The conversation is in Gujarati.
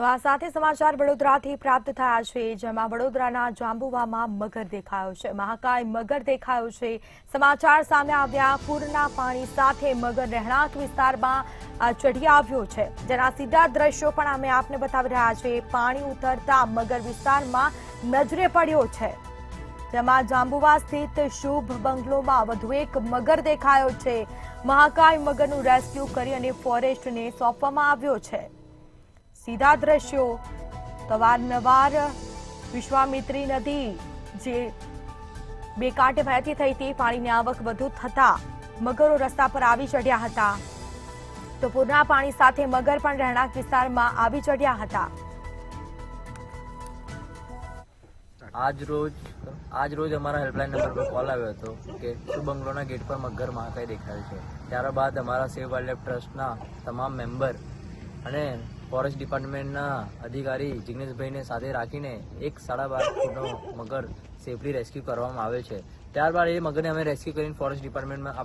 તો આ સાથે સમાચાર વડોદરાથી પ્રાપ્ત થયા છે, જેમાં વડોદરાના જાંબુવામાં મગર દેખાયો છે. મહાકાય મગર દેખાયો છે. સમાચાર સામે આવ્યા, પૂરના પાણી સાથે મગર રહેણાંક વિસ્તારમાં ચઢી આવ્યો છે, જેના સીધા દ્રશ્યો પણ અમે આપને બતાવી રહ્યા છે. પાણી ઉતરતા મગર વિસ્તારમાં નજરે પડ્યો છે, જેમાં જાંબુવા સ્થિત શુભ બંગલોમાં વધુ એક મગર દેખાયો છે. મહાકાય મગરનું રેસ્ક્યુ કરી અને ફોરેસ્ટને સોંપવામાં આવ્યો છે. સીધા દ્રશ્યો અવારનવાર વિશ્વામિત્રી નદી જે બે કાંઠે વહેતી થઈ હતી, પાણીની આવક વધુ થતા મગરો રસ્તા પર આવી ચડ્યા હતા. તો પૂરના પાણી સાથે મગર પણ રહેણાંક વિસ્તારમાં આવી ચડ્યા હતા. આજ રોજ અમારા હેલ્પલાઇન નંબર પર કોલ આવ્યો હતો કે શુભ બંગલોના ગેટ પર મગર મહાકાય દેખાય છે. ત્યારબાદ અમારા સેવ વાઇલ્ડલાઇફ ટ્રસ્ટના તમામ મેમ્બર અને ફોરેસ્ટ ડિપાર્ટમેન્ટના અધિકારી જિગ્નેશભાઈને સાથે રાખીને 1.5 ફૂટનો મગર સેફલી રેસ્ક્યુ કરવામાં આવે છે. ત્યારબાદ એ મગરને અમે રેસ્ક્યુ કરીને ફોરેસ્ટ ડિપાર્ટમેન્ટમાં